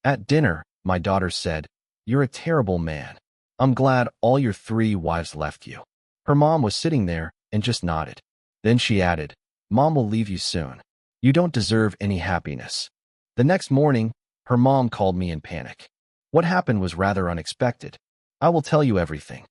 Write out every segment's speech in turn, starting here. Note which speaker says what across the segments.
Speaker 1: At dinner, my daughter said, "You're a terrible man. I'm glad all your 3 wives left you." Her mom was sitting there and just nodded. Then she added, "Mom will leave you soon. You don't deserve any happiness." The next morning, her mom called me in panic. What happened was rather unexpected. I will tell you everything.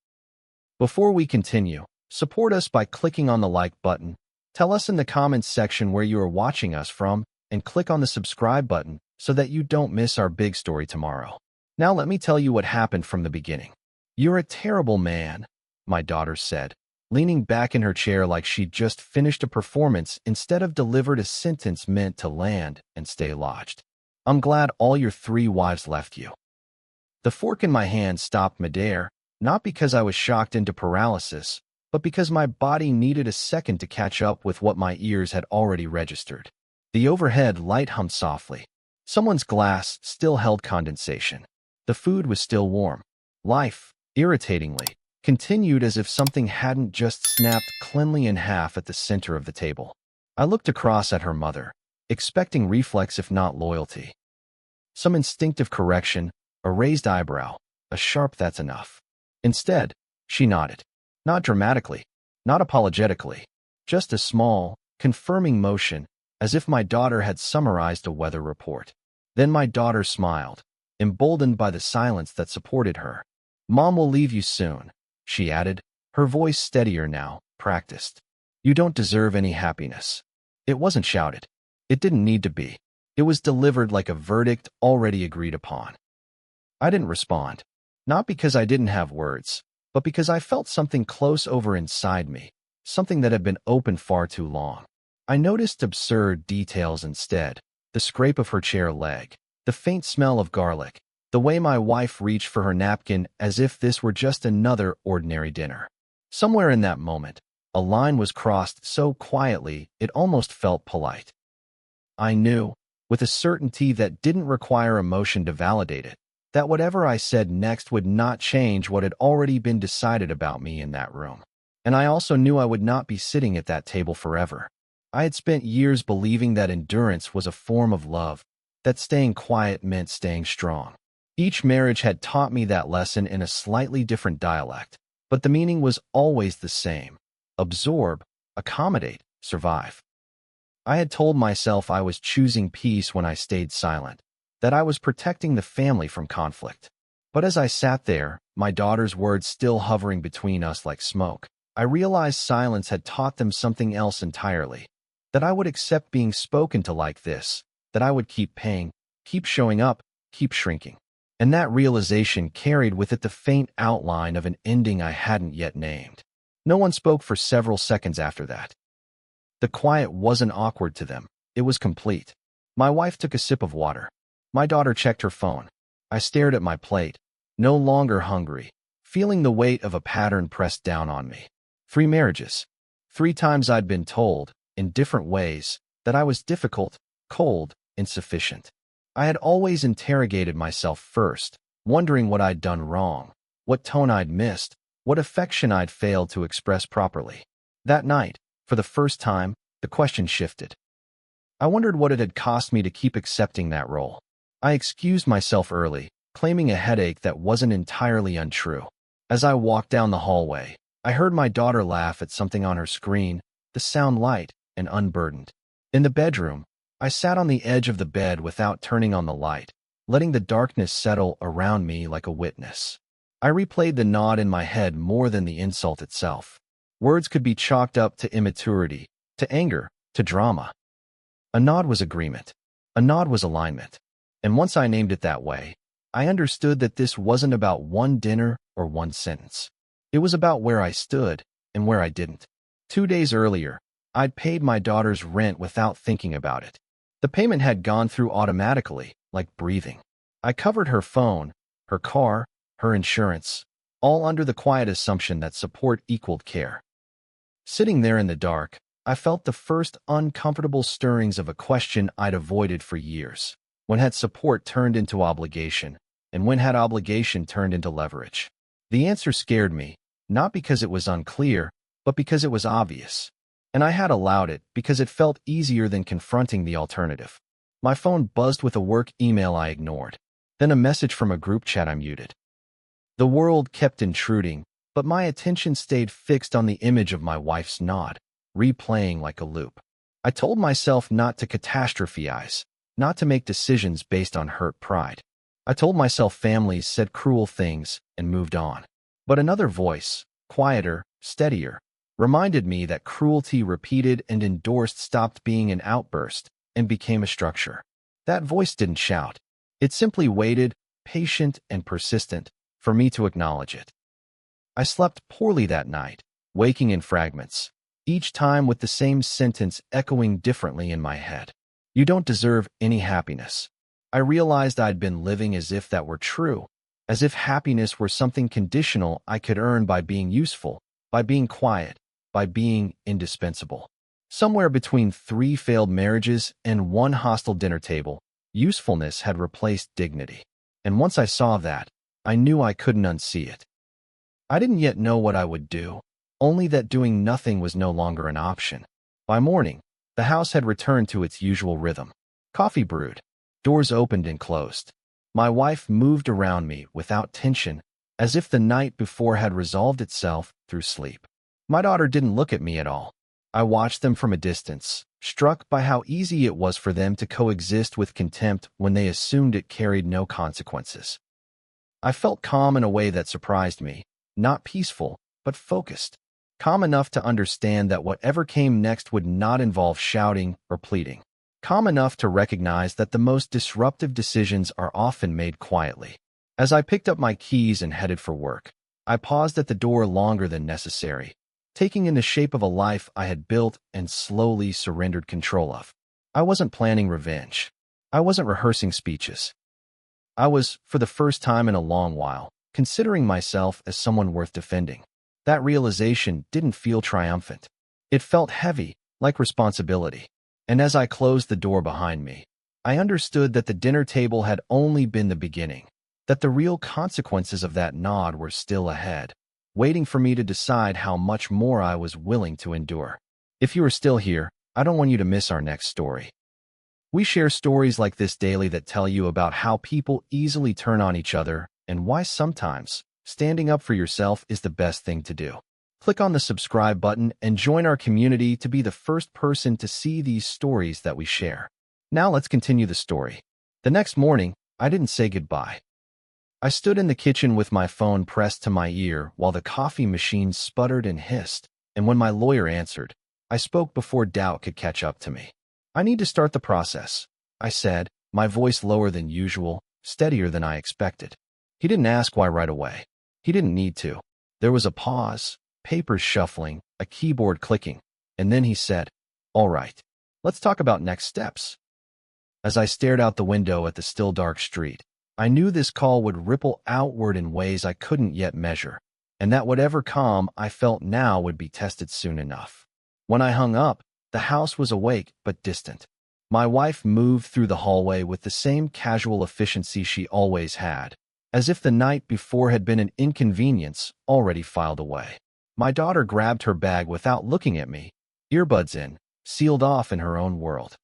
Speaker 1: Before we continue, support us by clicking on the like button, tell us in the comments section where you are watching us from, and click on the subscribe button so that you don't miss our big story tomorrow. Now let me tell you what happened from the beginning. "You're a terrible man," my daughter said, leaning back in her chair like she'd just finished a performance instead of delivered a sentence meant to land and stay lodged. "I'm glad all your 3 wives left you." The fork in my hand stopped midair, not because I was shocked into paralysis, but because my body needed a second to catch up with what my ears had already registered. The overhead light hummed softly. Someone's glass still held condensation. The food was still warm. Life, irritatingly, continued as if something hadn't just snapped cleanly in half at the center of the table. I looked across at her mother, expecting reflex if not loyalty. Some instinctive correction, a raised eyebrow, a sharp "that's enough." Instead, she nodded. Not dramatically, not apologetically, just a small, confirming motion, as if my daughter had summarized a weather report. Then my daughter smiled, emboldened by the silence that supported her. "Mom will leave you soon," she added, her voice steadier now, practiced. "You don't deserve any happiness." It wasn't shouted. It didn't need to be. It was delivered like a verdict already agreed upon. I didn't respond. Not because I didn't have words, but because I felt something close over inside me, something that had been open far too long. I noticed absurd details instead: the scrape of her chair leg, the faint smell of garlic, the way my wife reached for her napkin as if this were just another ordinary dinner. Somewhere in that moment, a line was crossed so quietly it almost felt polite. I knew, with a certainty that didn't require emotion to validate it, that whatever I said next would not change what had already been decided about me in that room. And I also knew I would not be sitting at that table forever. I had spent years believing that endurance was a form of love, that staying quiet meant staying strong. Each marriage had taught me that lesson in a slightly different dialect, but the meaning was always the same: absorb, accommodate, survive. I had told myself I was choosing peace when I stayed silent, that I was protecting the family from conflict. But as I sat there, my daughter's words still hovering between us like smoke, I realized silence had taught them something else entirely: that I would accept being spoken to like this, that I would keep paying, keep showing up, keep shrinking. And that realization carried with it the faint outline of an ending I hadn't yet named. No one spoke for several seconds after that. The quiet wasn't awkward to them. It was complete. My wife took a sip of water. My daughter checked her phone. I stared at my plate, no longer hungry, feeling the weight of a pattern pressed down on me. 3 marriages. 3 times I'd been told, in different ways, that I was difficult, cold, insufficient. I had always interrogated myself first, wondering what I'd done wrong, what tone I'd missed, what affection I'd failed to express properly. That night, for the first time, the question shifted. I wondered what it had cost me to keep accepting that role. I excused myself early, claiming a headache that wasn't entirely untrue. As I walked down the hallway, I heard my daughter laugh at something on her screen, the sound light and unburdened. In the bedroom, I sat on the edge of the bed without turning on the light, letting the darkness settle around me like a witness. I replayed the nod in my head more than the insult itself. Words could be chalked up to immaturity, to anger, to drama. A nod was agreement. A nod was alignment. And once I named it that way, I understood that this wasn't about one dinner or one sentence. It was about where I stood and where I didn't. 2 days earlier, I'd paid my daughter's rent without thinking about it. The payment had gone through automatically, like breathing. I covered her phone, her car, her insurance, all under the quiet assumption that support equaled care. Sitting there in the dark, I felt the first uncomfortable stirrings of a question I'd avoided for years. When had support turned into obligation, and when had obligation turned into leverage? The answer scared me, not because it was unclear, but because it was obvious. And I had allowed it because it felt easier than confronting the alternative. My phone buzzed with a work email I ignored. Then a message from a group chat I muted. The world kept intruding, but my attention stayed fixed on the image of my wife's nod, replaying like a loop. I told myself not to catastrophize, not to make decisions based on hurt pride. I told myself families said cruel things and moved on. But another voice, quieter, steadier, reminded me that cruelty repeated and endorsed stopped being an outburst and became a structure. That voice didn't shout. It simply waited, patient and persistent, for me to acknowledge it. I slept poorly that night, waking in fragments, each time with the same sentence echoing differently in my head. You don't deserve any happiness. I realized I'd been living as if that were true, as if happiness were something conditional I could earn by being useful, by being quiet, by being indispensable. Somewhere between 3 failed marriages and 1 hostile dinner table, usefulness had replaced dignity. And once I saw that, I knew I couldn't unsee it. I didn't yet know what I would do, only that doing nothing was no longer an option. By morning, the house had returned to its usual rhythm. Coffee brewed. Doors opened and closed. My wife moved around me without tension, as if the night before had resolved itself through sleep. My daughter didn't look at me at all. I watched them from a distance, struck by how easy it was for them to coexist with contempt when they assumed it carried no consequences. I felt calm in a way that surprised me, not peaceful, but focused. Calm enough to understand that whatever came next would not involve shouting or pleading. Calm enough to recognize that the most disruptive decisions are often made quietly. As I picked up my keys and headed for work, I paused at the door longer than necessary, taking in the shape of a life I had built and slowly surrendered control of. I wasn't planning revenge. I wasn't rehearsing speeches. I was, for the first time in a long while, considering myself as someone worth defending. That realization didn't feel triumphant. It felt heavy, like responsibility. And as I closed the door behind me, I understood that the dinner table had only been the beginning, that the real consequences of that nod were still ahead, waiting for me to decide how much more I was willing to endure. If you are still here, I don't want you to miss our next story. We share stories like this daily that tell you about how people easily turn on each other and why sometimes standing up for yourself is the best thing to do. Click on the subscribe button and join our community to be the first person to see these stories that we share. Now let's continue the story. The next morning, I didn't say goodbye. I stood in the kitchen with my phone pressed to my ear while the coffee machine sputtered and hissed, and when my lawyer answered, I spoke before doubt could catch up to me. I need to start the process, I said, my voice lower than usual, steadier than I expected. He didn't ask why right away. He didn't need to. There was a pause, papers shuffling, a keyboard clicking, and then he said, "All right, let's talk about next steps." As I stared out the window at the still dark street, I knew this call would ripple outward in ways I couldn't yet measure, and that whatever calm I felt now would be tested soon enough. When I hung up, the house was awake but distant. My wife moved through the hallway with the same casual efficiency she always had, as if the night before had been an inconvenience already filed away. My daughter grabbed her bag without looking at me, earbuds in, sealed off in her own world.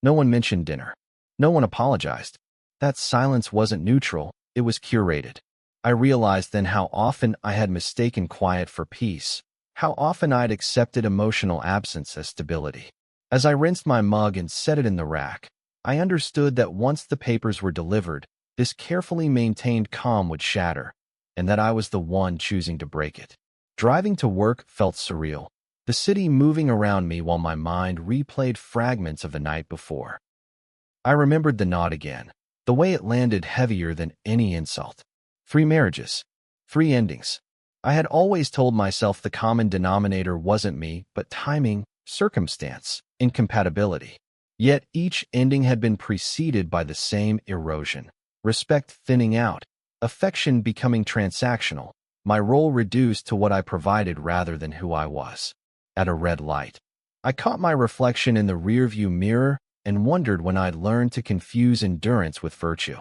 Speaker 1: No one mentioned dinner. No one apologized. That silence wasn't neutral, it was curated. I realized then how often I had mistaken quiet for peace, how often I'd accepted emotional absence as stability. As I rinsed my mug and set it in the rack, I understood that once the papers were delivered, this carefully maintained calm would shatter, and that I was the one choosing to break it. Driving to work felt surreal, the city moving around me while my mind replayed fragments of the night before. I remembered the nod again, the way it landed heavier than any insult. 3 marriages, 3 endings. I had always told myself the common denominator wasn't me, but timing, circumstance, incompatibility. Yet each ending had been preceded by the same erosion. Respect thinning out, affection becoming transactional, my role reduced to what I provided rather than who I was. At a red light, I caught my reflection in the rearview mirror and wondered when I'd learned to confuse endurance with virtue.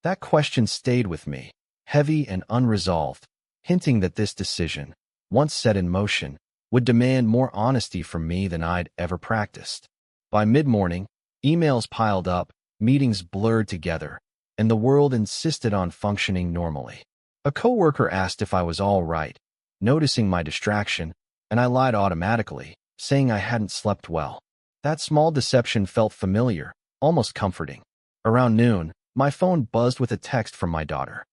Speaker 1: That question stayed with me, heavy and unresolved, hinting that this decision, once set in motion, would demand more honesty from me than I'd ever practiced. By mid-morning, emails piled up, meetings blurred together, and the world insisted on functioning normally. A coworker asked if I was all right, noticing my distraction, and I lied automatically, saying I hadn't slept well. That small deception felt familiar, almost comforting. Around noon, my phone buzzed with a text from my daughter.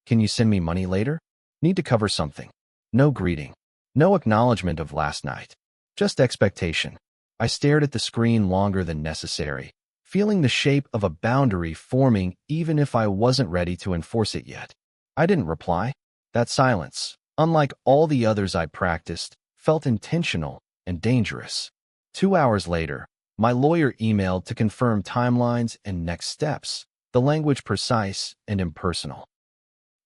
Speaker 1: "Can you send me money later? Need to cover something." No greeting. No acknowledgement of last night. Just expectation. I stared at the screen longer than necessary, feeling the shape of a boundary forming even if I wasn't ready to enforce it yet. I didn't reply. That silence, unlike all the others I practiced, felt intentional and dangerous. 2 hours later, my lawyer emailed to confirm timelines and next steps, the language precise and impersonal.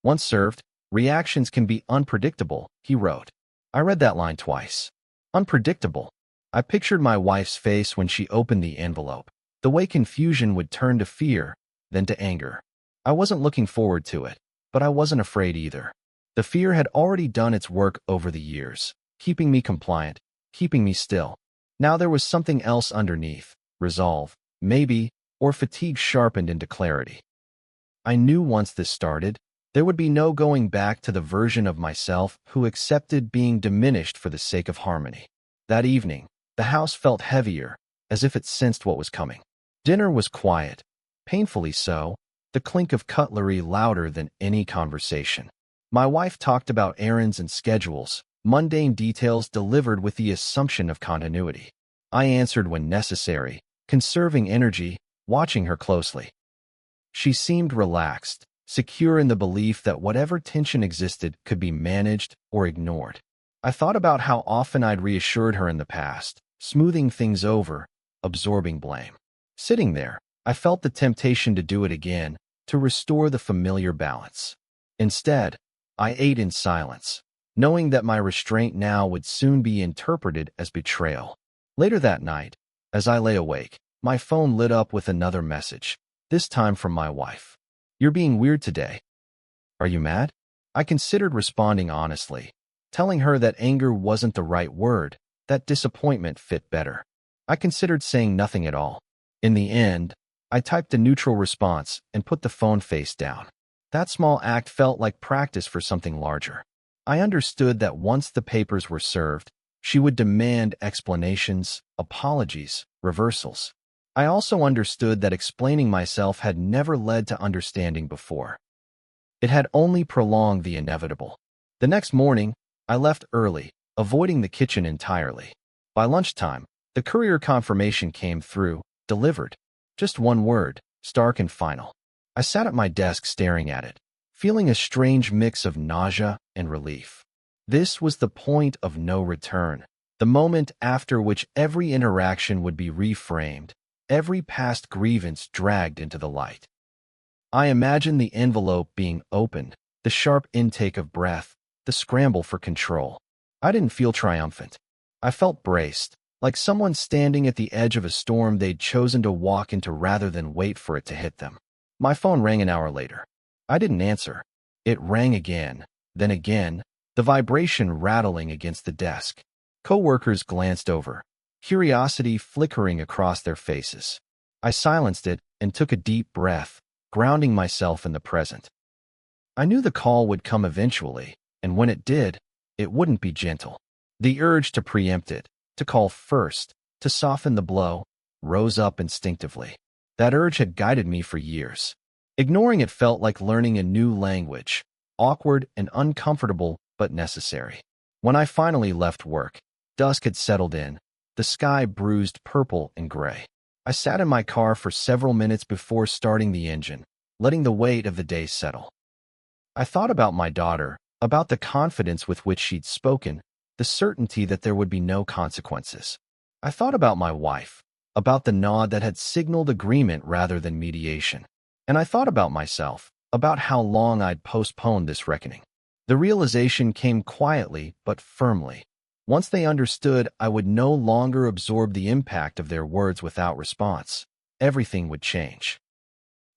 Speaker 1: Once served, reactions can be unpredictable, he wrote. I read that line twice. Unpredictable. I pictured my wife's face when she opened the envelope, the way confusion would turn to fear, then to anger. I wasn't looking forward to it, but I wasn't afraid either. The fear had already done its work over the years, keeping me compliant, keeping me still. Now there was something else underneath, resolve, maybe, or fatigue sharpened into clarity. I knew once this started, there would be no going back to the version of myself who accepted being diminished for the sake of harmony. That evening, the house felt heavier, as if it sensed what was coming. Dinner was quiet, painfully so, the clink of cutlery louder than any conversation. My wife talked about errands and schedules, mundane details delivered with the assumption of continuity. I answered when necessary, conserving energy, watching her closely. She seemed relaxed, secure in the belief that whatever tension existed could be managed or ignored. I thought about how often I'd reassured her in the past, smoothing things over, absorbing blame. Sitting there, I felt the temptation to do it again, to restore the familiar balance. Instead, I ate in silence, knowing that my restraint now would soon be interpreted as betrayal. Later that night, as I lay awake, my phone lit up with another message, this time from my wife. "You're being weird today. Are you mad?" I considered responding honestly, telling her that anger wasn't the right word, that disappointment fit better. I considered saying nothing at all. In the end, I typed a neutral response and put the phone face down. That small act felt like practice for something larger. I understood that once the papers were served, she would demand explanations, apologies, reversals. I also understood that explaining myself had never led to understanding before. It had only prolonged the inevitable. The next morning, I left early, avoiding the kitchen entirely. By lunchtime, the courier confirmation came through, delivered. Just one word, stark and final. I sat at my desk staring at it, feeling a strange mix of nausea and relief. This was the point of no return, the moment after which every interaction would be reframed, every past grievance dragged into the light. I imagined the envelope being opened, the sharp intake of breath, the scramble for control. I didn't feel triumphant. I felt braced, like someone standing at the edge of a storm they'd chosen to walk into rather than wait for it to hit them. My phone rang an hour later. I didn't answer. It rang again, then again, the vibration rattling against the desk. Coworkers glanced over, curiosity flickering across their faces. I silenced it and took a deep breath, grounding myself in the present. I knew the call would come eventually, and when it did, it wouldn't be gentle. The urge to preempt it, to call first, to soften the blow, rose up instinctively. That urge had guided me for years. Ignoring it felt like learning a new language, awkward and uncomfortable but necessary. When I finally left work, dusk had settled in, the sky bruised purple and gray. I sat in my car for several minutes before starting the engine, letting the weight of the day settle. I thought about my daughter, about the confidence with which she'd spoken, the certainty that there would be no consequences. I thought about my wife, about the nod that had signaled agreement rather than mediation. And I thought about myself, about how long I'd postponed this reckoning. The realization came quietly but firmly. Once they understood, I would no longer absorb the impact of their words without response. Everything would change.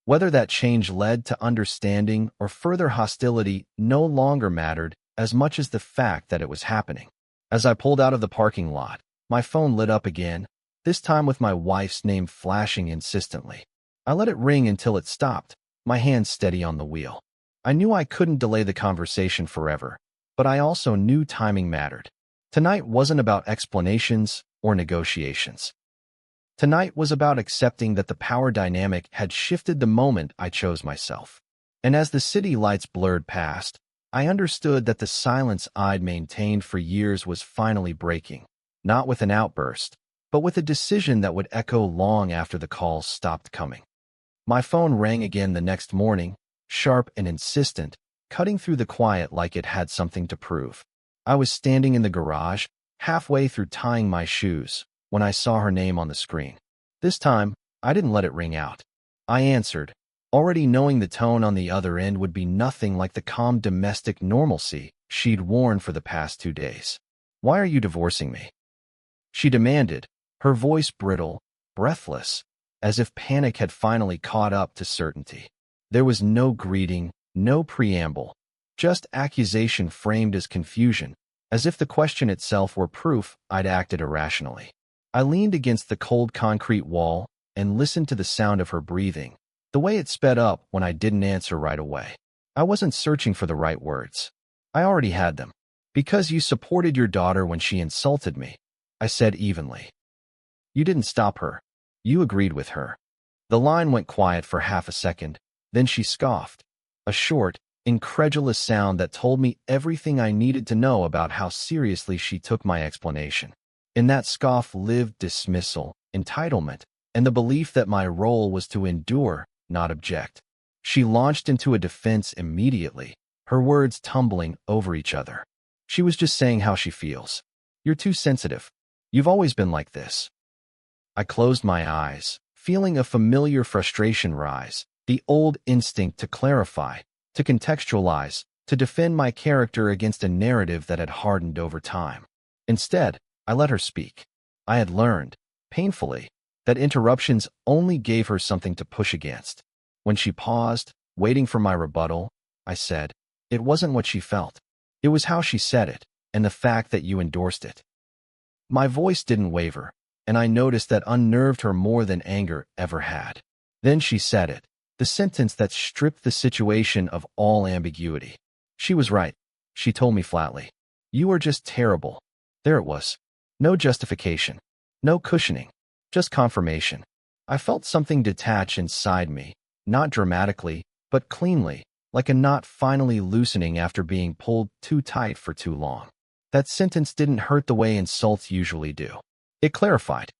Speaker 1: Whether that change led to understanding or further hostility no longer mattered as much as the fact that it was happening. As I pulled out of the parking lot, my phone lit up again, this time with my wife's name flashing insistently. I let it ring until it stopped, my hand steady on the wheel. I knew I couldn't delay the conversation forever, but I also knew timing mattered. Tonight wasn't about explanations or negotiations. Tonight was about accepting that the power dynamic had shifted the moment I chose myself. And as the city lights blurred past, I understood that the silence I'd maintained for years was finally breaking, not with an outburst, but with a decision that would echo long after the calls stopped coming. My phone rang again the next morning, sharp and insistent, cutting through the quiet like it had something to prove. I was standing in the garage, halfway through tying my shoes, when I saw her name on the screen. This time, I didn't let it ring out. I answered, already knowing the tone on the other end would be nothing like the calm domestic normalcy she'd worn for the past 2 days. "Why are you divorcing me?" she demanded, her voice brittle, breathless, as if panic had finally caught up to certainty. There was no greeting, no preamble, just accusation framed as confusion, as if the question itself were proof I'd acted irrationally. I leaned against the cold concrete wall and listened to the sound of her breathing, the way it sped up when I didn't answer right away. I wasn't searching for the right words. I already had them. "Because you supported your daughter when she insulted me," I said evenly. "You didn't stop her. You agreed with her." The line went quiet for half a second, then she scoffed, a short, incredulous sound that told me everything I needed to know about how seriously she took my explanation. In that scoff lived dismissal, entitlement, and the belief that my role was to endure, not object. She launched into a defense immediately, her words tumbling over each other. She was just saying how she feels. "You're too sensitive. You've always been like this." I closed my eyes, feeling a familiar frustration rise, the old instinct to clarify, to contextualize, to defend my character against a narrative that had hardened over time. Instead, I let her speak. I had learned, painfully, that interruptions only gave her something to push against. When she paused, waiting for my rebuttal, I said, "It wasn't what she felt. It was how she said it, and the fact that you endorsed it." My voice didn't waver, and I noticed that unnerved her more than anger ever had. Then she said it, the sentence that stripped the situation of all ambiguity. She was right, she told me flatly. "You are just terrible." There it was. No justification, no cushioning, just confirmation. I felt something detach inside me, not dramatically, but cleanly, like a knot finally loosening after being pulled too tight for too long. That sentence didn't hurt the way insults usually do. It clarified.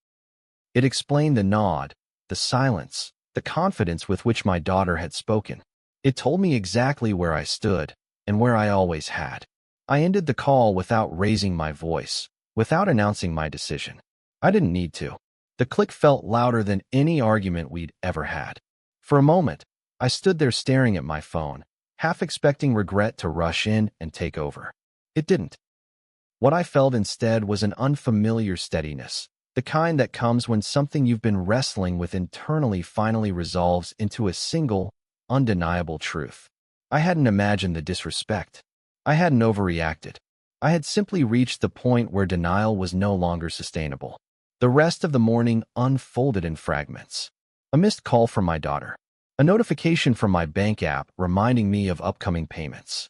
Speaker 1: It explained the nod, the silence, the confidence with which my daughter had spoken. It told me exactly where I stood, and where I always had. I ended the call without raising my voice, without announcing my decision. I didn't need to. The click felt louder than any argument we'd ever had. For a moment, I stood there staring at my phone, half expecting regret to rush in and take over. It didn't. What I felt instead was an unfamiliar steadiness, the kind that comes when something you've been wrestling with internally finally resolves into a single, undeniable truth. I hadn't imagined the disrespect. I hadn't overreacted. I had simply reached the point where denial was no longer sustainable. The rest of the morning unfolded in fragments. A missed call from my daughter. A notification from my bank app reminding me of upcoming payments.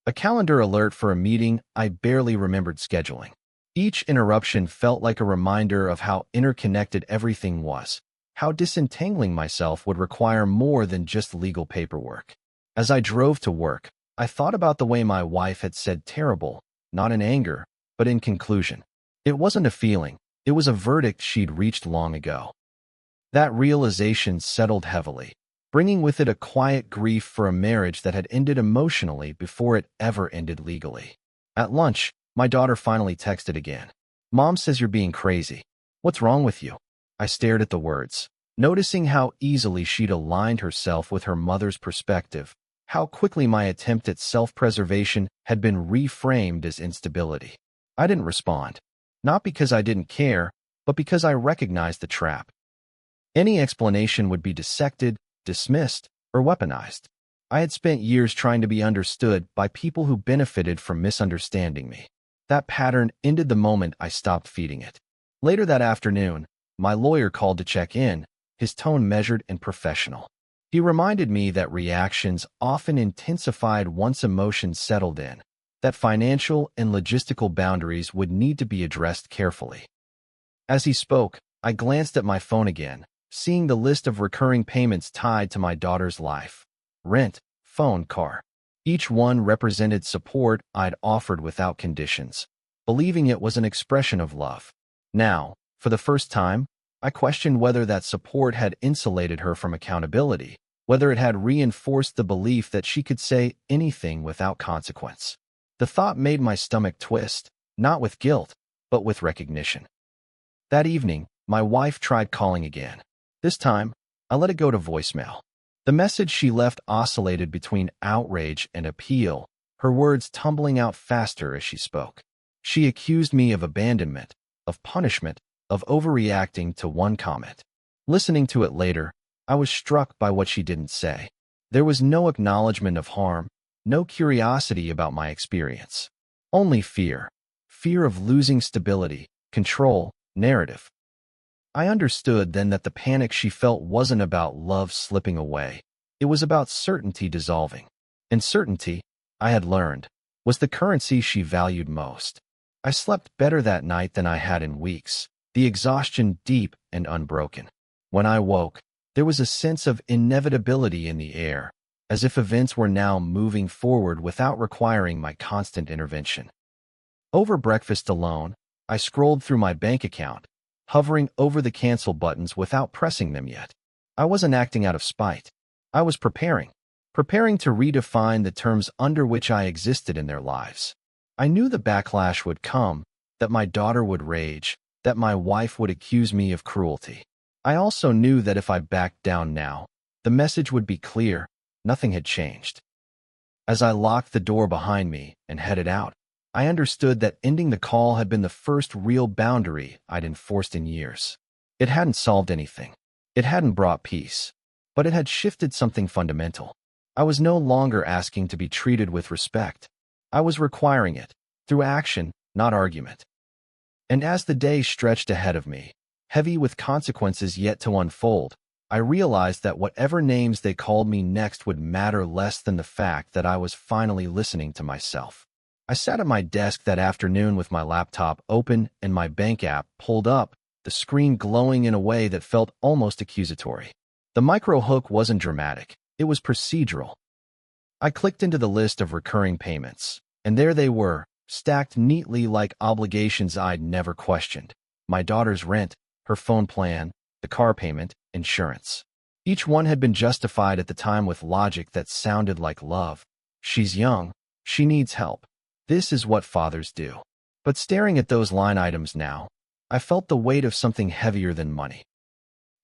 Speaker 1: A calendar alert for a meeting I barely remembered scheduling. Each interruption felt like a reminder of how interconnected everything was, how disentangling myself would require more than just legal paperwork. As I drove to work, I thought about the way my wife had said terrible, not in anger, but in conclusion. It wasn't a feeling, it was a verdict she'd reached long ago. That realization settled heavily, bringing with it a quiet grief for a marriage that had ended emotionally before it ever ended legally. At lunch, my daughter finally texted again. "Mom says you're being crazy. What's wrong with you?" I stared at the words, noticing how easily she'd aligned herself with her mother's perspective, how quickly my attempt at self-preservation had been reframed as instability. I didn't respond, not because I didn't care, but because I recognized the trap. Any explanation would be dissected, dismissed, or weaponized. I had spent years trying to be understood by people who benefited from misunderstanding me. That pattern ended the moment I stopped feeding it. Later that afternoon, my lawyer called to check in, his tone measured and professional. He reminded me that reactions often intensified once emotions settled in, that financial and logistical boundaries would need to be addressed carefully. As he spoke, I glanced at my phone again, seeing the list of recurring payments tied to my daughter's life. Rent, phone, car. Each one represented support I'd offered without conditions, believing it was an expression of love. Now, for the first time, I questioned whether that support had insulated her from accountability, whether it had reinforced the belief that she could say anything without consequence. The thought made my stomach twist, not with guilt, but with recognition. That evening, my wife tried calling again. This time, I let it go to voicemail. The message she left oscillated between outrage and appeal, her words tumbling out faster as she spoke. She accused me of abandonment, of punishment, of overreacting to one comment. Listening to it later, I was struck by what she didn't say. There was no acknowledgement of harm, no curiosity about my experience. Only fear. Fear of losing stability, control, narrative. I understood then that the panic she felt wasn't about love slipping away. It was about certainty dissolving. And certainty, I had learned, was the currency she valued most. I slept better that night than I had in weeks, the exhaustion deep and unbroken. When I woke, there was a sense of inevitability in the air, as if events were now moving forward without requiring my constant intervention. Over breakfast alone, I scrolled through my bank account, hovering over the cancel buttons without pressing them yet. I wasn't acting out of spite. I was preparing to redefine the terms under which I existed in their lives. I knew the backlash would come, that my daughter would rage, that my wife would accuse me of cruelty. I also knew that if I backed down now, the message would be clear: nothing had changed. As I locked the door behind me and headed out, I understood that ending the call had been the first real boundary I'd enforced in years. It hadn't solved anything. It hadn't brought peace. But it had shifted something fundamental. I was no longer asking to be treated with respect. I was requiring it, through action, not argument. And as the day stretched ahead of me, heavy with consequences yet to unfold, I realized that whatever names they called me next would matter less than the fact that I was finally listening to myself. I sat at my desk that afternoon with my laptop open and my bank app pulled up, the screen glowing in a way that felt almost accusatory. The micro hook wasn't dramatic, it was procedural. I clicked into the list of recurring payments, and there they were, stacked neatly like obligations I'd never questioned. My daughter's rent, her phone plan, the car payment, insurance. Each one had been justified at the time with logic that sounded like love. She's young, she needs help. This is what fathers do. But staring at those line items now, I felt the weight of something heavier than money.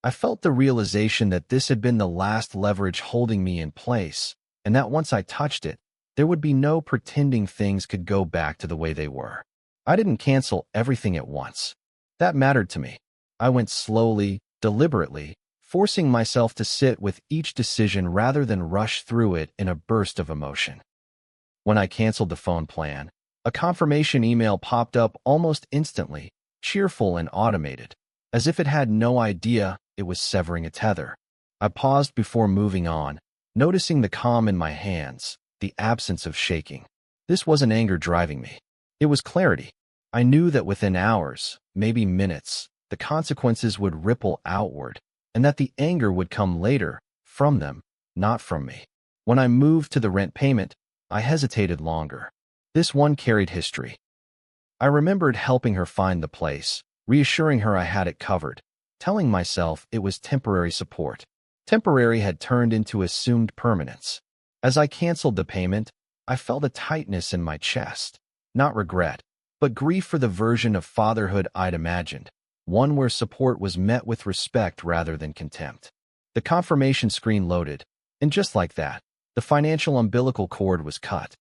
Speaker 1: I felt the realization that this had been the last leverage holding me in place, and that once I touched it, there would be no pretending things could go back to the way they were. I didn't cancel everything at once. That mattered to me. I went slowly, deliberately, forcing myself to sit with each decision rather than rush through it in a burst of emotion. When I canceled the phone plan, a confirmation email popped up almost instantly, cheerful and automated, as if it had no idea it was severing a tether. I paused before moving on, noticing the calm in my hands, the absence of shaking. This wasn't anger driving me. It was clarity. I knew that within hours, maybe minutes, the consequences would ripple outward, and that the anger would come later, from them, not from me. When I moved to the rent payment, I hesitated longer. This one carried history. I remembered helping her find the place, reassuring her I had it covered, telling myself it was temporary support. Temporary had turned into assumed permanence. As I canceled the payment, I felt a tightness in my chest. Not regret, but grief for the version of fatherhood I'd imagined, one where support was met with respect rather than contempt. The confirmation screen loaded, and just like that, the financial umbilical cord was cut.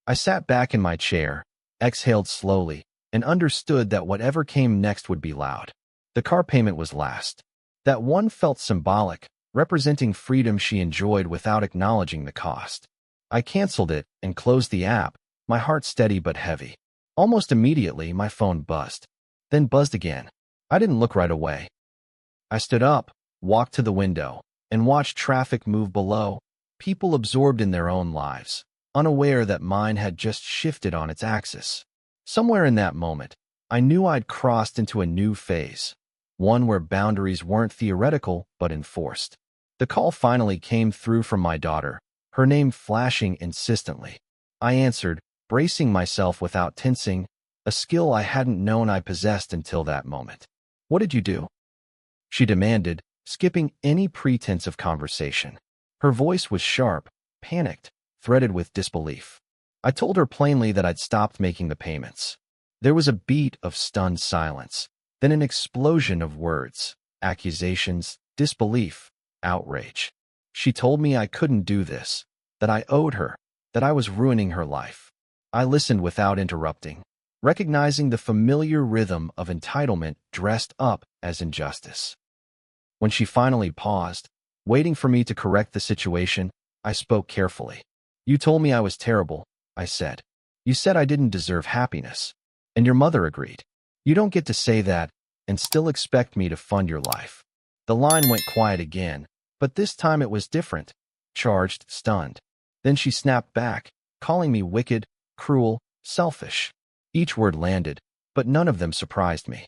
Speaker 1: I sat back in my chair, exhaled slowly, and understood that whatever came next would be loud. The car payment was last. That one felt symbolic, representing freedom she enjoyed without acknowledging the cost. I canceled it and closed the app, my heart steady but heavy. Almost immediately, my phone buzzed. Then buzzed again. I didn't look right away. I stood up, walked to the window, and watched traffic move below, people absorbed in their own lives, unaware that mine had just shifted on its axis. Somewhere in that moment, I knew I'd crossed into a new phase, one where boundaries weren't theoretical but enforced. The call finally came through from my daughter, her name flashing insistently. I answered, bracing myself without tensing, a skill I hadn't known I possessed until that moment. "What did you do?" she demanded, skipping any pretense of conversation. Her voice was sharp, panicked, threaded with disbelief. I told her plainly that I'd stopped making the payments. There was a beat of stunned silence, then an explosion of words, accusations, disbelief, outrage. She told me I couldn't do this, that I owed her, that I was ruining her life. I listened without interrupting, recognizing the familiar rhythm of entitlement dressed up as injustice. When she finally paused, waiting for me to correct the situation, I spoke carefully. "You told me I was terrible," I said. "You said I didn't deserve happiness. And your mother agreed. You don't get to say that and still expect me to fund your life." The line went quiet again, but this time it was different, charged, stunned. Then she snapped back, calling me wicked, cruel, selfish. Each word landed, but none of them surprised me.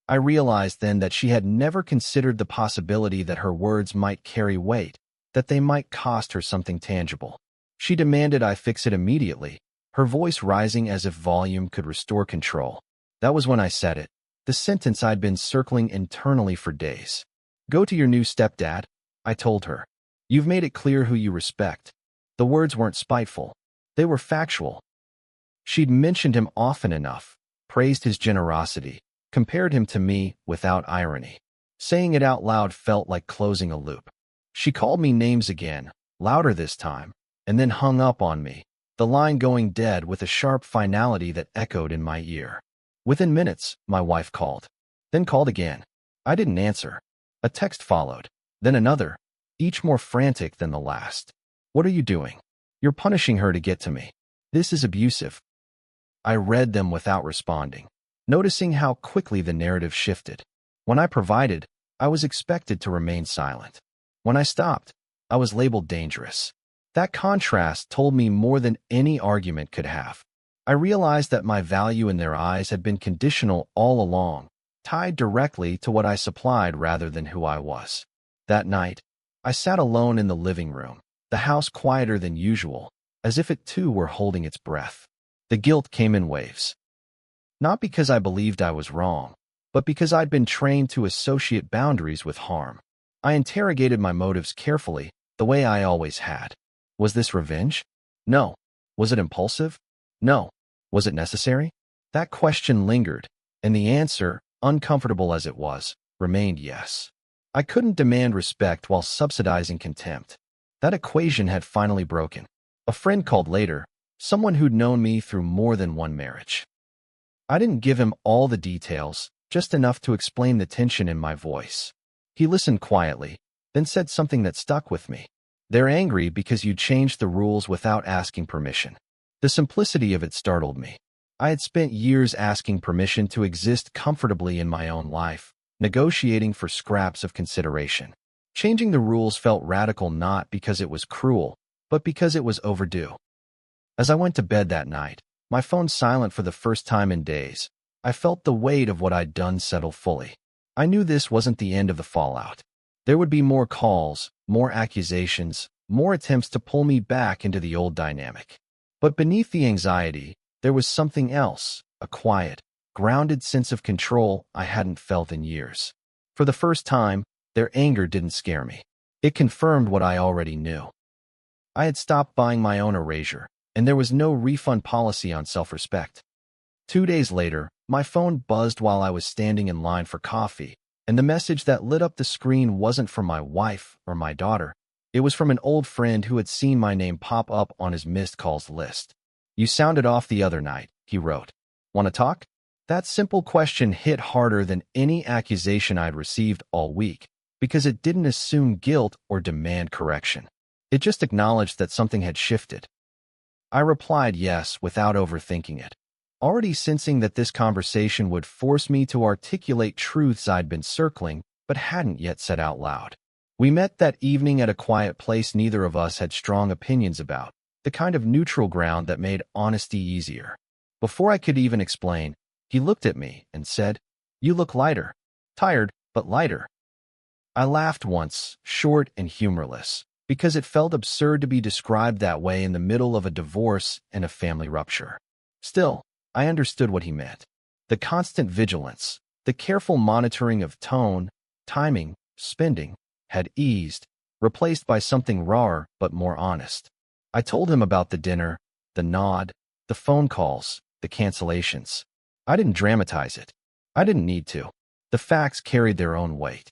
Speaker 1: I realized then that she had never considered the possibility that her words might carry weight, that they might cost her something tangible. She demanded I fix it immediately, her voice rising as if volume could restore control. That was when I said it, the sentence I'd been circling internally for days. "Go to your new stepdad," I told her. "You've made it clear who you respect." The words weren't spiteful. They were factual. She'd mentioned him often enough, praised his generosity, compared him to me without irony. Saying it out loud felt like closing a loop. She called me names again, louder this time, and then hung up on me, the line going dead with a sharp finality that echoed in my ear. Within minutes, my wife called. Then called again. I didn't answer. A text followed, then another, each more frantic than the last. "What are you doing? You're punishing her to get to me. This is abusive." I read them without responding, noticing how quickly the narrative shifted. When I provided, I was expected to remain silent. When I stopped, I was labeled dangerous. That contrast told me more than any argument could have. I realized that my value in their eyes had been conditional all along, tied directly to what I supplied rather than who I was. That night, I sat alone in the living room, the house quieter than usual, as if it too were holding its breath. The guilt came in waves. Not because I believed I was wrong, but because I'd been trained to associate boundaries with harm. I interrogated my motives carefully, the way I always had. Was this revenge? No. Was it impulsive? No. Was it necessary? That question lingered, and the answer, uncomfortable as it was, remained yes. I couldn't demand respect while subsidizing contempt. That equation had finally broken. A friend called later, someone who'd known me through more than one marriage. I didn't give him all the details, just enough to explain the tension in my voice. He listened quietly, then said something that stuck with me. "They're angry because you changed the rules without asking permission." The simplicity of it startled me. I had spent years asking permission to exist comfortably in my own life, negotiating for scraps of consideration. Changing the rules felt radical not because it was cruel, but because it was overdue. As I went to bed that night, my phone silent for the first time in days, I felt the weight of what I'd done settle fully. I knew this wasn't the end of the fallout. There would be more calls, more accusations, more attempts to pull me back into the old dynamic. But beneath the anxiety, there was something else, a quiet, grounded sense of control I hadn't felt in years. For the first time, their anger didn't scare me. It confirmed what I already knew. I had stopped buying my own erasure, and there was no refund policy on self-respect. 2 days later, my phone buzzed while I was standing in line for coffee, and the message that lit up the screen wasn't from my wife or my daughter. It was from an old friend who had seen my name pop up on his missed calls list. "You sounded off the other night," he wrote. "Want to talk?" That simple question hit harder than any accusation I'd received all week, because it didn't assume guilt or demand correction. It just acknowledged that something had shifted. I replied yes without overthinking it, already sensing that this conversation would force me to articulate truths I'd been circling but hadn't yet said out loud. We met that evening at a quiet place neither of us had strong opinions about, the kind of neutral ground that made honesty easier. Before I could even explain, he looked at me and said, "You look lighter. Tired, but lighter." I laughed once, short and humorless, because it felt absurd to be described that way in the middle of a divorce and a family rupture. Still, I understood what he meant. The constant vigilance, the careful monitoring of tone, timing, spending, had eased, replaced by something rawer but more honest. I told him about the dinner, the nod, the phone calls, the cancellations. I didn't dramatize it. I didn't need to. The facts carried their own weight.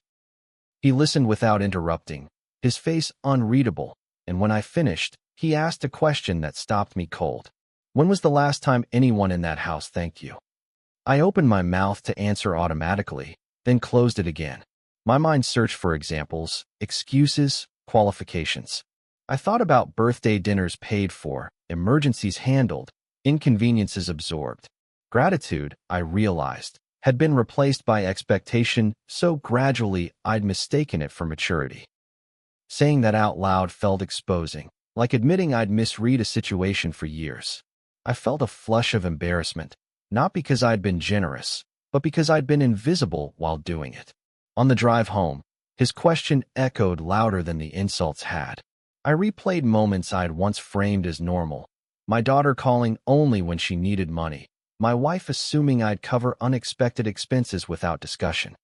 Speaker 1: He listened without interrupting, his face unreadable, and when I finished, he asked a question that stopped me cold. "When was the last time anyone in that house thanked you?" I opened my mouth to answer automatically, then closed it again. My mind searched for examples, excuses, qualifications. I thought about birthday dinners paid for, emergencies handled, inconveniences absorbed. Gratitude, I realized, had been replaced by expectation so gradually I'd mistaken it for maturity. Saying that out loud felt exposing, like admitting I'd misread a situation for years. I felt a flush of embarrassment, not because I'd been generous, but because I'd been invisible while doing it. On the drive home, his question echoed louder than the insults had. I replayed moments I'd once framed as normal. My daughter calling only when she needed money. My wife assuming I'd cover unexpected expenses without discussion.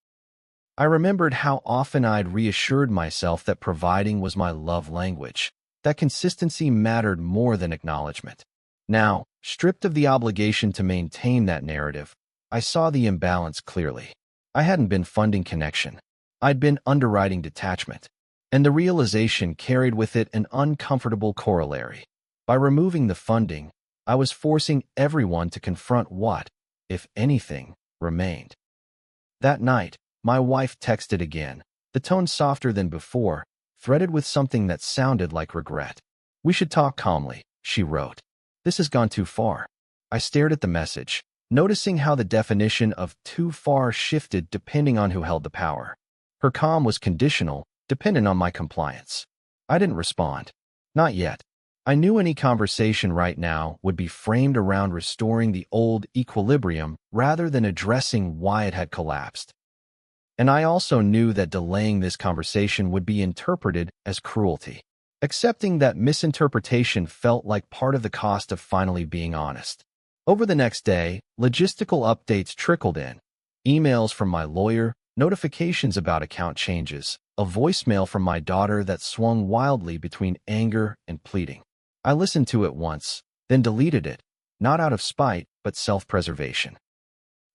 Speaker 1: I remembered how often I'd reassured myself that providing was my love language, that consistency mattered more than acknowledgement. Now, stripped of the obligation to maintain that narrative, I saw the imbalance clearly. I hadn't been funding connection. I'd been underwriting detachment. And the realization carried with it an uncomfortable corollary. By removing the funding, I was forcing everyone to confront what, if anything, remained. That night, my wife texted again, the tone softer than before, threaded with something that sounded like regret. "We should talk calmly," she wrote. "This has gone too far." I stared at the message, noticing how the definition of too far shifted depending on who held the power. Her calm was conditional, dependent on my compliance. I didn't respond. Not yet. I knew any conversation right now would be framed around restoring the old equilibrium rather than addressing why it had collapsed. And I also knew that delaying this conversation would be interpreted as cruelty. Accepting that misinterpretation felt like part of the cost of finally being honest. Over the next day, logistical updates trickled in. Emails from my lawyer, notifications about account changes, a voicemail from my daughter that swung wildly between anger and pleading. I listened to it once, then deleted it, not out of spite, but self-preservation.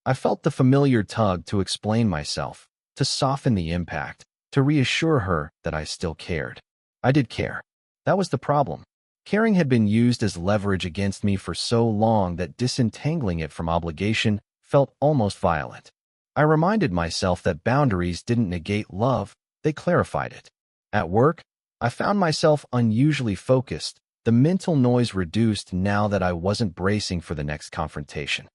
Speaker 1: I felt the familiar tug to explain myself, to soften the impact, to reassure her that I still cared. I did care. That was the problem. Caring had been used as leverage against me for so long that disentangling it from obligation felt almost violent. I reminded myself that boundaries didn't negate love, they clarified it. At work, I found myself unusually focused, the mental noise reduced now that I wasn't bracing for the next confrontation.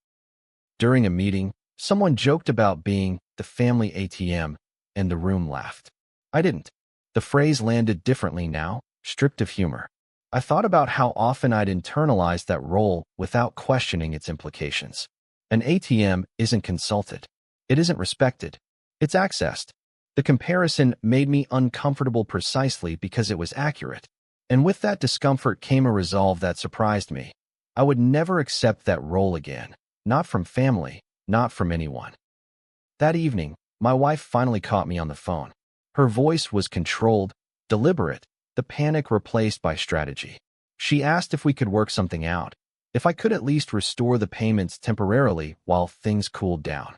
Speaker 1: During a meeting, someone joked about being the family ATM, and the room laughed. I didn't. The phrase landed differently now, stripped of humor. I thought about how often I'd internalized that role without questioning its implications. An ATM isn't consulted. It isn't respected. It's accessed. The comparison made me uncomfortable precisely because it was accurate. And with that discomfort came a resolve that surprised me. I would never accept that role again, not from family, not from anyone. That evening, my wife finally caught me on the phone. Her voice was controlled, deliberate, the panic replaced by strategy. She asked if we could work something out, if I could at least restore the payments temporarily while things cooled down.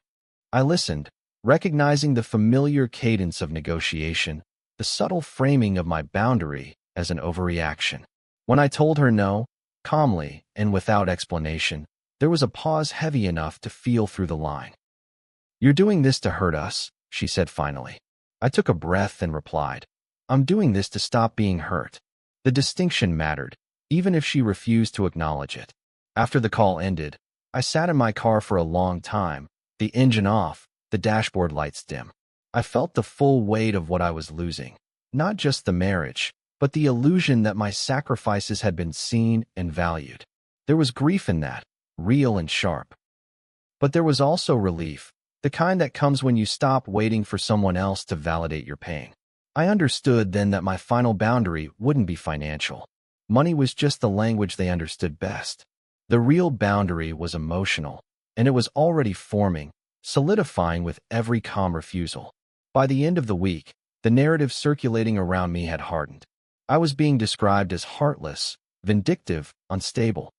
Speaker 1: I listened, recognizing the familiar cadence of negotiation, the subtle framing of my boundary as an overreaction. When I told her no, calmly and without explanation, there was a pause heavy enough to feel through the line. "You're doing this to hurt us," she said finally. I took a breath and replied, "I'm doing this to stop being hurt." The distinction mattered, even if she refused to acknowledge it. After the call ended, I sat in my car for a long time, the engine off, the dashboard lights dim. I felt the full weight of what I was losing. not just the marriage, but the illusion that my sacrifices had been seen and valued. There was grief in that, real and sharp. But there was also relief, the kind that comes when you stop waiting for someone else to validate your pain. I understood then that my final boundary wouldn't be financial. Money was just the language they understood best. The real boundary was emotional, and it was already forming, solidifying with every calm refusal. By the end of the week, the narrative circulating around me had hardened. I was being described as heartless, vindictive, unstable.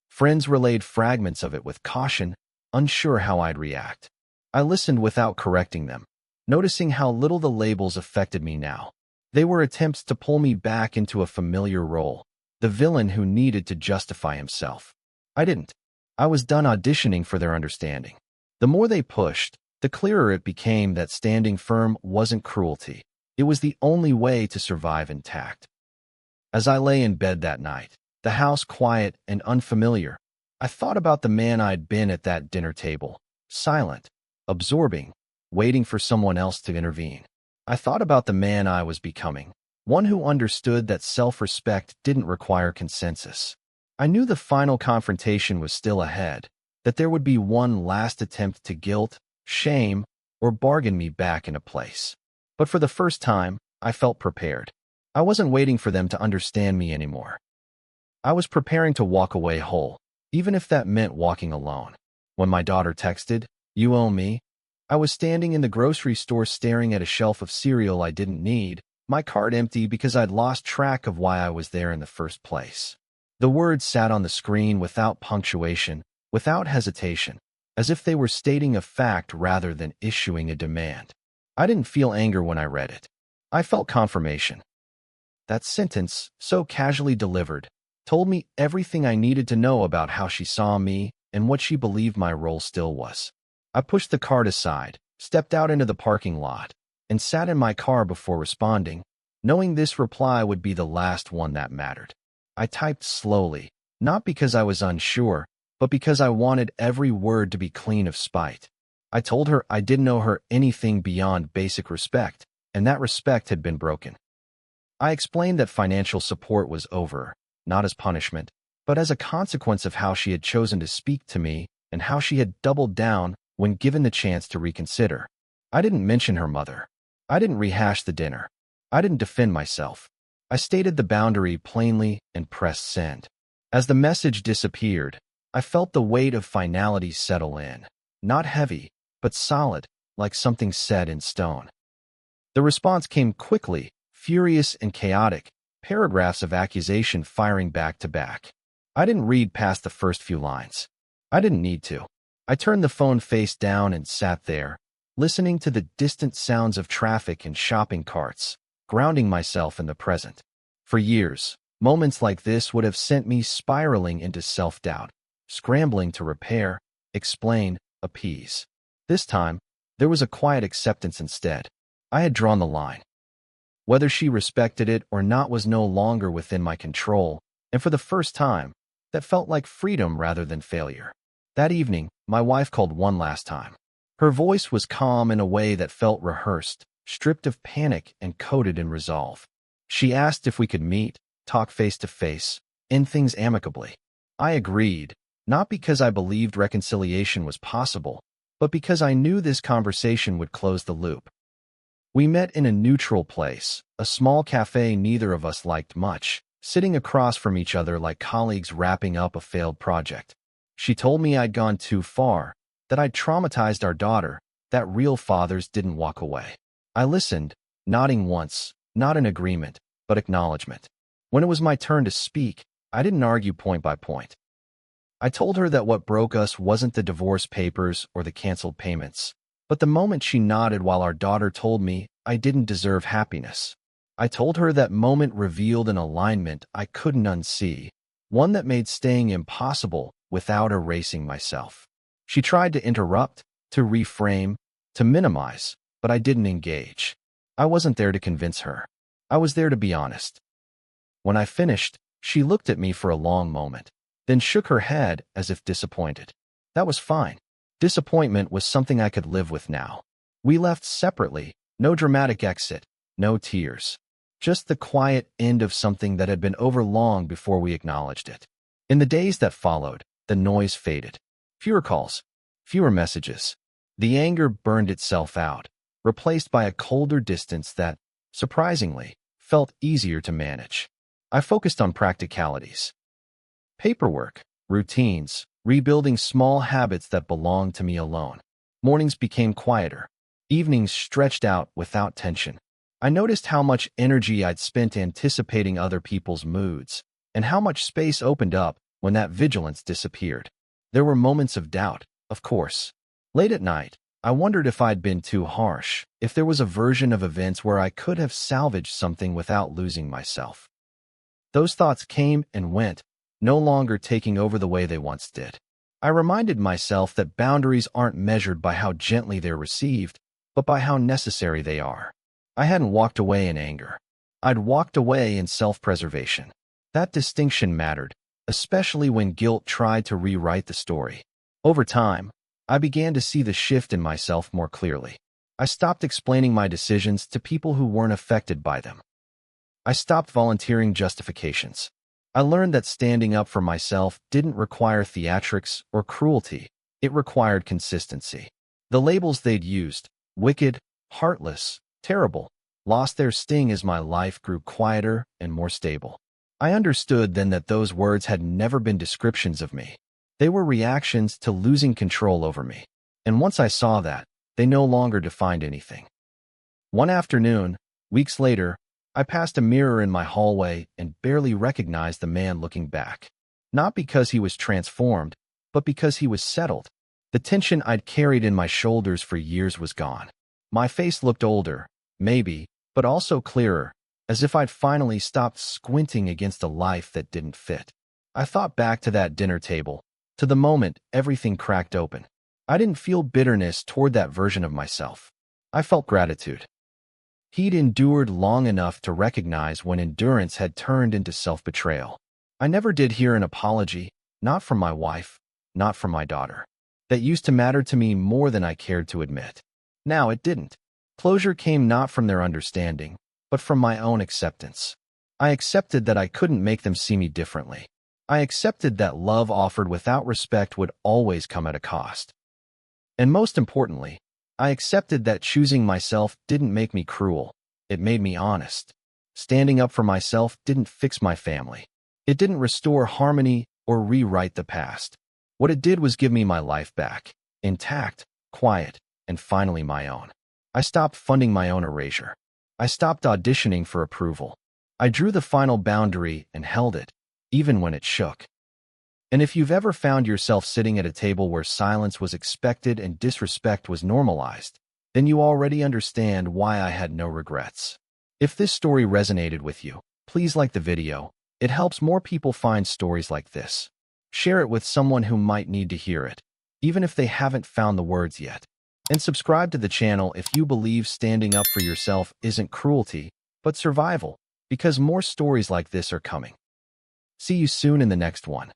Speaker 1: Friends relayed fragments of it with caution, unsure how I'd react. I listened without correcting them, noticing how little the labels affected me now. They were attempts to pull me back into a familiar role, the villain who needed to justify himself. I didn't. I was done auditioning for their understanding. The more they pushed, the clearer it became that standing firm wasn't cruelty. It was the only way to survive intact. As I lay in bed that night, the house quiet and unfamiliar, I thought about the man I'd been at that dinner table, silent, absorbing, waiting for someone else to intervene. I thought about the man I was becoming, one who understood that self-respect didn't require consensus. I knew the final confrontation was still ahead, that there would be one last attempt to guilt, shame, or bargain me back into place. But for the first time, I felt prepared. I wasn't waiting for them to understand me anymore. I was preparing to walk away whole, even if that meant walking alone. When my daughter texted, "You owe me," I was standing in the grocery store staring at a shelf of cereal I didn't need, my cart empty because I'd lost track of why I was there in the first place. The words sat on the screen without punctuation, without hesitation, as if they were stating a fact rather than issuing a demand. I didn't feel anger when I read it. I felt confirmation. That sentence, so casually delivered, told me everything I needed to know about how she saw me and what she believed my role still was. I pushed the cart aside, stepped out into the parking lot, and sat in my car before responding, knowing this reply would be the last one that mattered. I typed slowly, not because I was unsure, but because I wanted every word to be clean of spite. I told her I didn't owe her anything beyond basic respect, and that respect had been broken. I explained that financial support was over, not as punishment, but as a consequence of how she had chosen to speak to me and how she had doubled down when given the chance to reconsider. I didn't mention her mother. I didn't rehash the dinner. I didn't defend myself. I stated the boundary plainly and pressed send. As the message disappeared, I felt the weight of finality settle in, not heavy, but solid, like something set in stone. The response came quickly, furious and chaotic, paragraphs of accusation firing back to back. I didn't read past the first few lines. I didn't need to. I turned the phone face down and sat there, listening to the distant sounds of traffic and shopping carts, grounding myself in the present. For years, moments like this would have sent me spiraling into self-doubt, scrambling to repair, explain, appease. This time, there was a quiet acceptance instead. I had drawn the line. Whether she respected it or not was no longer within my control, and for the first time, that felt like freedom rather than failure. That evening, my wife called one last time. Her voice was calm in a way that felt rehearsed, stripped of panic and coated in resolve. She asked if we could meet, talk face to face, end things amicably. I agreed, not because I believed reconciliation was possible, but because I knew this conversation would close the loop. We met in a neutral place, a small cafe neither of us liked much, sitting across from each other like colleagues wrapping up a failed project. She told me I'd gone too far, that I'd traumatized our daughter, that real fathers didn't walk away. I listened, nodding once, not in agreement, but acknowledgement. When it was my turn to speak, I didn't argue point by point. I told her that what broke us wasn't the divorce papers or the canceled payments, but the moment she nodded while our daughter told me I didn't deserve happiness. I told her that moment revealed an alignment I couldn't unsee, one that made staying impossible without erasing myself. She tried to interrupt, to reframe, to minimize, but I didn't engage. I wasn't there to convince her. I was there to be honest. When I finished, she looked at me for a long moment, then shook her head as if disappointed. That was fine. Disappointment was something I could live with now. We left separately, no dramatic exit, no tears. Just the quiet end of something that had been over long before we acknowledged it. In the days that followed, the noise faded. Fewer calls, fewer messages. The anger burned itself out, replaced by a colder distance that, surprisingly, felt easier to manage. I focused on practicalities. Paperwork, routines, rebuilding small habits that belonged to me alone. Mornings became quieter. Evenings stretched out without tension. I noticed how much energy I'd spent anticipating other people's moods, and how much space opened up when that vigilance disappeared. There were moments of doubt, of course. Late at night, I wondered if I'd been too harsh, if there was a version of events where I could have salvaged something without losing myself. Those thoughts came and went, no longer taking over the way they once did. I reminded myself that boundaries aren't measured by how gently they're received, but by how necessary they are. I hadn't walked away in anger. I'd walked away in self-preservation. That distinction mattered, especially when guilt tried to rewrite the story. Over time, I began to see the shift in myself more clearly. I stopped explaining my decisions to people who weren't affected by them. I stopped volunteering justifications. I learned that standing up for myself didn't require theatrics or cruelty. It required consistency. The labels they'd used, wicked, heartless, terrible, lost their sting as my life grew quieter and more stable. I understood then that those words had never been descriptions of me. They were reactions to losing control over me. And once I saw that, they no longer defined anything. One afternoon, weeks later, I passed a mirror in my hallway and barely recognized the man looking back. Not because he was transformed, but because he was settled. The tension I'd carried in my shoulders for years was gone. My face looked older, maybe, but also clearer, as if I'd finally stopped squinting against a life that didn't fit. I thought back to that dinner table, to the moment everything cracked open. I didn't feel bitterness toward that version of myself. I felt gratitude. He'd endured long enough to recognize when endurance had turned into self-betrayal. I never did hear an apology, not from my wife, not from my daughter. That used to matter to me more than I cared to admit. Now it didn't. Closure came not from their understanding, but from my own acceptance. I accepted that I couldn't make them see me differently. I accepted that love offered without respect would always come at a cost. And most importantly, I accepted that choosing myself didn't make me cruel. It made me honest. Standing up for myself didn't fix my family. It didn't restore harmony or rewrite the past. What it did was give me my life back, intact, quiet, and finally my own. I stopped funding my own erasure. I stopped auditioning for approval. I drew the final boundary and held it, even when it shook. And if you've ever found yourself sitting at a table where silence was expected and disrespect was normalized, then you already understand why I had no regrets. If this story resonated with you, please like the video. It helps more people find stories like this. Share it with someone who might need to hear it, even if they haven't found the words yet. And subscribe to the channel if you believe standing up for yourself isn't cruelty, but survival, because more stories like this are coming. See you soon in the next one.